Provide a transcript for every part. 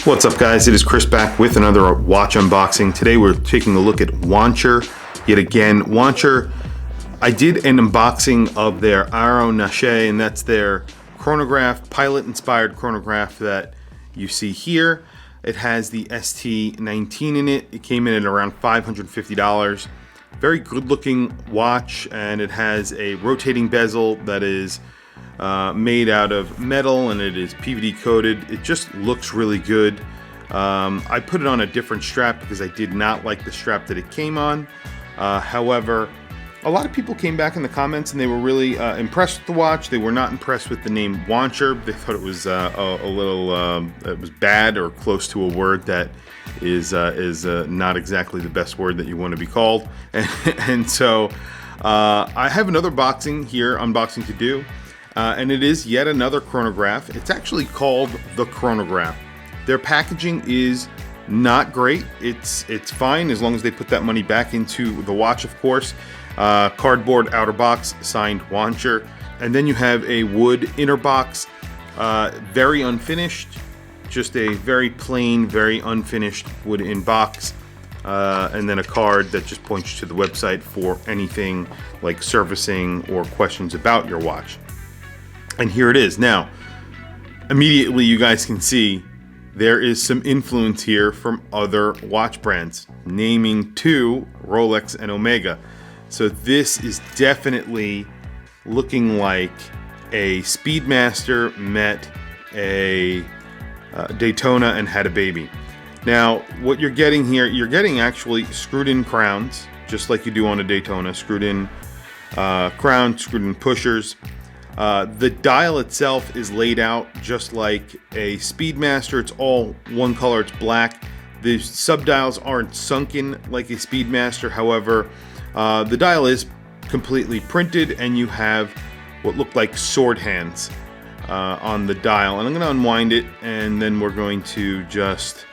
What's up, guys? It is Chris back with another watch unboxing. Today we're taking a look at Wancher yet again. Wancher, I did an unboxing of their Nache, and that's their chronograph, pilot inspired chronograph that you see here. It has the ST19 in it. It came in at around $550. Very good looking watch, and it has a rotating bezel that is made out of metal, and it is PVD coated. It just looks really good. I put it on a different strap because I did not like the strap that it came on. However, a lot of people came back in the comments and they were really impressed with the watch. They were not impressed with the name Wancher. They thought it was a little it was bad or close to a word that is not exactly the best word that you want to be called. And so I have another unboxing to do. And it is yet another chronograph. It's actually called the Chronograph. Their packaging is not great. It's fine as long as they put that money back into the watch, of course. Cardboard outer box, signed Wancher. And then you have a wood inner box, very unfinished. Just a very plain, very unfinished wood in box. And then a card that just points you to the website for anything like servicing or questions about your watch. And here it is. Now, immediately you guys can see there is some influence here from other watch brands, naming two, Rolex and Omega. So this is definitely looking like a Speedmaster met a Daytona and had a baby. Now, what you're getting here, you're getting actually screwed in crowns, just like you do on a Daytona, screwed in crowns, screwed in pushers. The dial itself is laid out just like a Speedmaster. It's all one color, it's black. The subdials aren't sunken like a Speedmaster. However, the dial is completely printed, and you have what look like sword hands on the dial. And I'm going to unwind it, and then we're going to just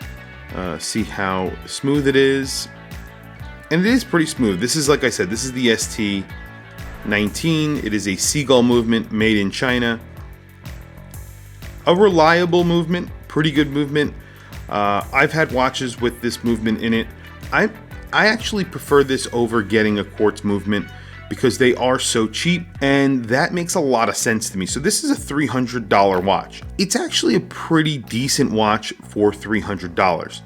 see how smooth it is. And it is pretty smooth. This is, like I said, this is the ST19. It is a seagull movement made in China. A reliable movement, pretty good movement. I've had watches with this movement in it. I actually prefer this over getting a quartz movement because they are so cheap, and that makes a lot of sense to me. So this is a $300 watch. It's actually a pretty decent watch for $300.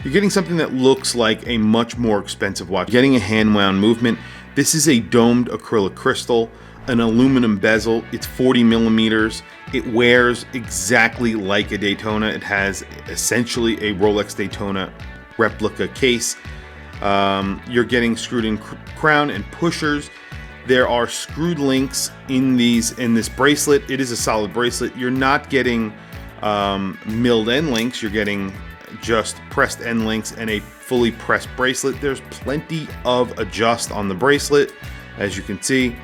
You're getting something that looks like a much more expensive watch. You're getting a hand wound movement. This is a domed acrylic crystal, an aluminum bezel. It's 40 millimeters. It wears exactly like a Daytona. It has essentially a Rolex Daytona replica case. You're getting screwed in crown and pushers. There are screwed links in this bracelet. It is a solid bracelet. You're not getting milled end links. You're getting just pressed end links and a fully pressed bracelet. There's plenty of adjust on the bracelet, as you can see.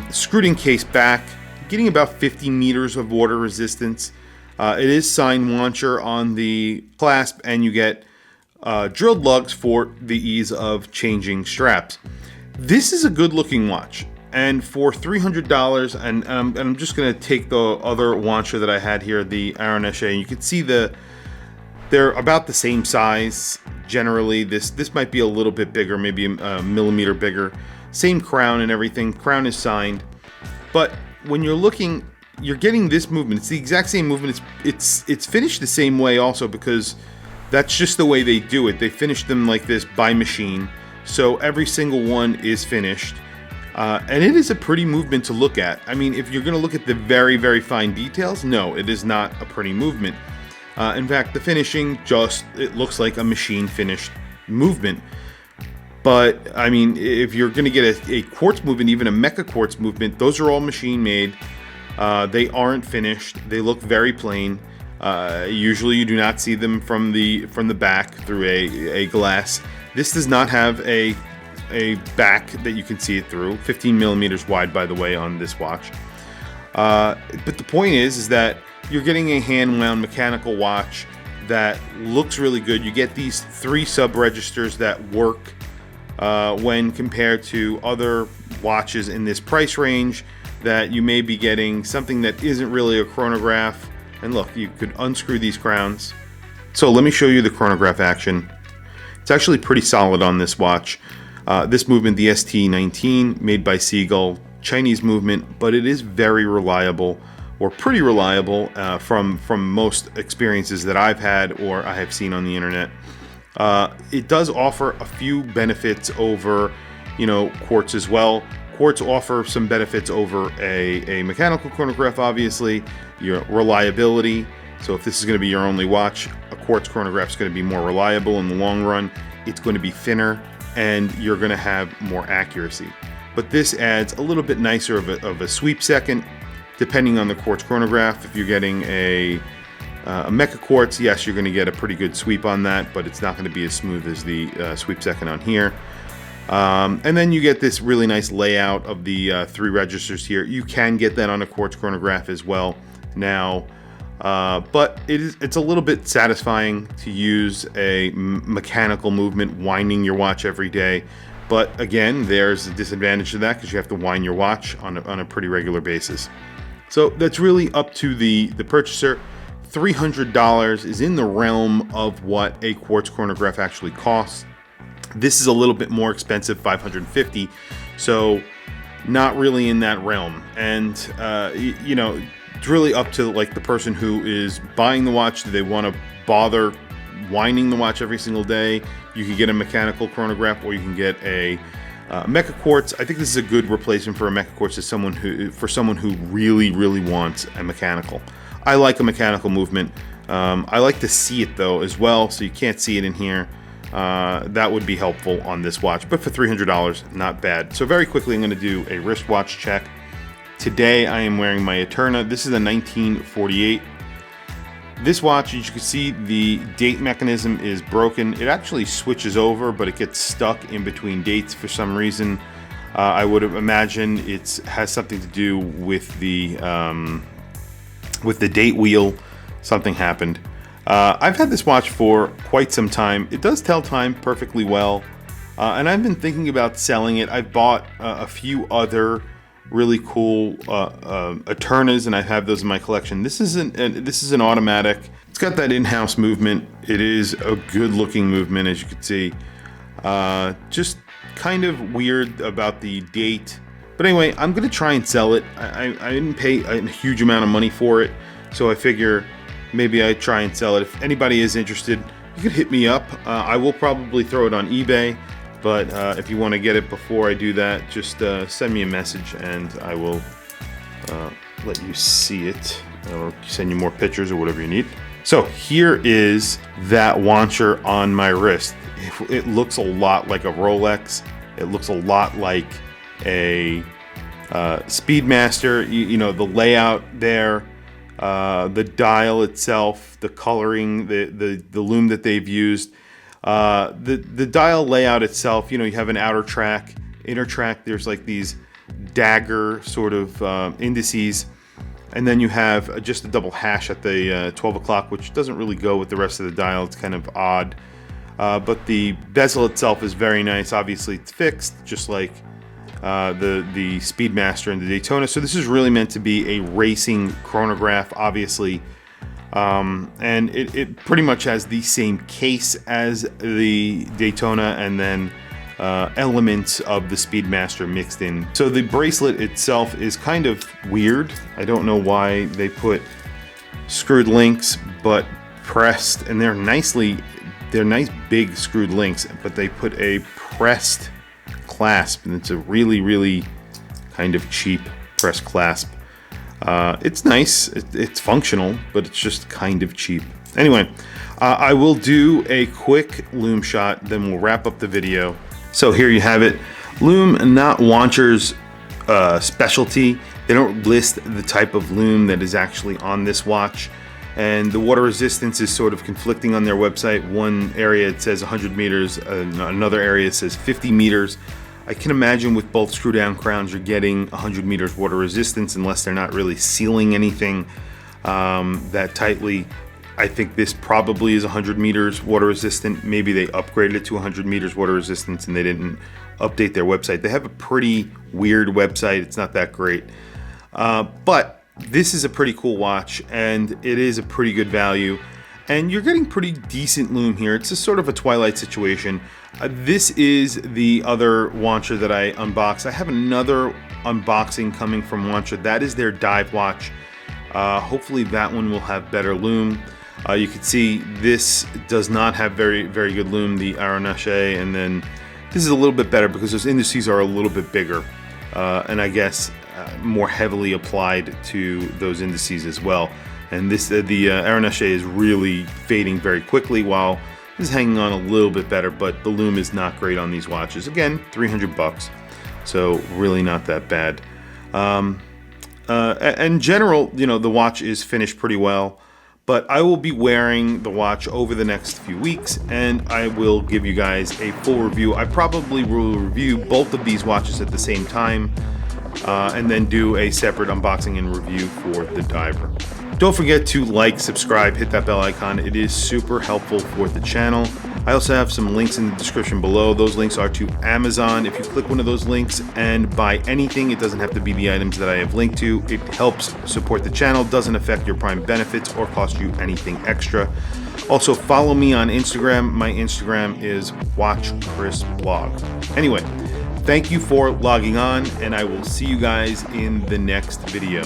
Screwed in case back, getting about 50 meters of water resistance. It is signed Wancher on the clasp, and you get drilled lugs for the ease of changing straps. This is a good looking watch, and for $300, and I'm just going to take the other Wancher that I had here, the Nache, and you can see they're about the same size generally. This might be a little bit bigger, maybe a millimeter bigger. Same crown and everything. Crown is signed, but when you're looking, you're getting this movement. It's the exact same movement. It's finished the same way also, because that's just the way they do it. They finish them like this by machine, so every single one is finished. And it is a pretty movement to look at. I mean, if you're going to look at the very, very fine details, no, it is not a pretty movement. In fact, the finishing it looks like a machine finished movement. But I mean, if you're going to get a quartz movement, even a mecha quartz movement, those are all machine made. They aren't finished. They look very plain. Usually you do not see them from the back through a glass. This does not have a back that you can see it through. 15 millimeters wide, by the way, on this watch. But the point is that you're getting a hand-wound mechanical watch that looks really good. You get these 3 sub-registers that work when compared to other watches in this price range, that you may be getting something that isn't really a chronograph And look, you could unscrew these crowns. So let me show you the chronograph action. It's actually pretty solid on this watch. This movement, the ST19, made by Seagull, Chinese movement, but it is very reliable, or pretty reliable from most experiences that I've had or I have seen on the internet. It does offer a few benefits over, quartz as well. Quartz offer some benefits over a mechanical chronograph, obviously. Your reliability. So if this is going to be your only watch, a quartz chronograph is going to be more reliable in the long run. It's going to be thinner, and you're going to have more accuracy. But this adds a little bit nicer of a sweep second, depending on the quartz chronograph. If you're getting a Mecha Quartz, yes, you're going to get a pretty good sweep on that, but it's not going to be as smooth as the sweep second on here. And then you get this really nice layout of the 3 registers here. You can get that on a quartz chronograph as well now, but it's a little bit satisfying to use a mechanical movement winding your watch every day. But again, there's a disadvantage to that because you have to wind your watch on a pretty regular basis. So that's really up to the purchaser. $300 is in the realm of what a quartz chronograph actually costs. This is a little bit more expensive, $550, so not really in that realm. And it's really up to like the person who is buying the watch. Do they want to bother winding the watch every single day? You can get a mechanical chronograph, or you can get a Mecha Quartz. I think this is a good replacement for a Mecha Quartz for someone who really wants a mechanical. I like a mechanical movement. I like to see it though as well, so you can't see it in here. That would be helpful on this watch, but for $300, not bad. So very quickly, I'm going to do a wristwatch check. Today I am wearing my Eterna. This is a 1948. This watch, as you can see, the date mechanism is broken. It actually switches over, but it gets stuck in between dates for some reason. I would imagine it has something to do with the date wheel. Something happened. I've had this watch for quite some time. It does tell time perfectly well, and I've been thinking about selling it. I've bought a few other really cool Eternas, and I have those in my collection. This is an automatic. It's got that in-house movement. It is a good-looking movement, as you can see. Just kind of weird about the date. But anyway, I'm going to try and sell it. I didn't pay a huge amount of money for it, so I figure maybe I try and sell it. If anybody is interested, you can hit me up. I will probably throw it on eBay, but if you want to get it before I do that, just send me a message and I will let you see it, or send you more pictures or whatever you need. So here is that Wancher on my wrist. It looks a lot like a Rolex. It looks a lot like a Speedmaster. The layout there. The dial itself, the coloring, the loom that they've used, the dial layout itself. You have an outer track, inner track. There's like these dagger sort of indices, and then you have just a double hash at the 12 o'clock, which doesn't really go with the rest of the dial. It's kind of odd, but the bezel itself is very nice. Obviously, it's fixed, just like the Speedmaster and the Daytona. So this is really meant to be a racing chronograph, obviously, and it pretty much has the same case as the Daytona, and then elements of the Speedmaster mixed in. So the bracelet itself is kind of weird. I don't know why they put screwed links but pressed, and they're nice big screwed links, but they put a pressed clasp, and it's a really kind of cheap press clasp. It's nice, it's functional, but it's just kind of cheap. Anyway, I will do a quick loom shot, then we'll wrap up the video. So here you have it. Loom, not Wancher's specialty. They don't list the type of loom that is actually on this watch, and the water resistance is sort of conflicting on their website. One area it says 100 meters, another area says 50 meters. I can imagine with both screw down crowns you're getting 100 meters water resistance, unless they're not really sealing anything that tightly. I think this probably is 100 meters water resistant. Maybe they upgraded it to 100 meters water resistance and they didn't update their website. They have a pretty weird website. It's not that great. But This is a pretty cool watch, and it is a pretty good value. And you're getting pretty decent lume here. It's a sort of a twilight situation. This is the other Wancher that I unboxed. I have another unboxing coming from Wancher. That is their dive watch. Hopefully that one will have better lume. You can see this does not have very good lume, the Aeronache, and then this is a little bit better because those indices are a little bit bigger, and I guess more heavily applied to those indices as well. And this, the Aeronache is really fading very quickly, while this is hanging on a little bit better, but the lume is not great on these watches. Again, 300 bucks, so really not that bad. In general, you know, the watch is finished pretty well, but I will be wearing the watch over the next few weeks, and I will give you guys a full review. I probably will review both of these watches at the same time, and then do a separate unboxing and review for the diver. Don't forget to like, subscribe, hit that bell icon. It is super helpful for the channel. I also have some links in the description below. Those links are to Amazon. If you click one of those links and buy anything, it doesn't have to be the items that I have linked to. It helps support the channel, doesn't affect your Prime benefits or cost you anything extra. Also, follow me on Instagram. My Instagram is WatchChrisBlog. Anyway, thank you for logging on, and I will see you guys in the next video.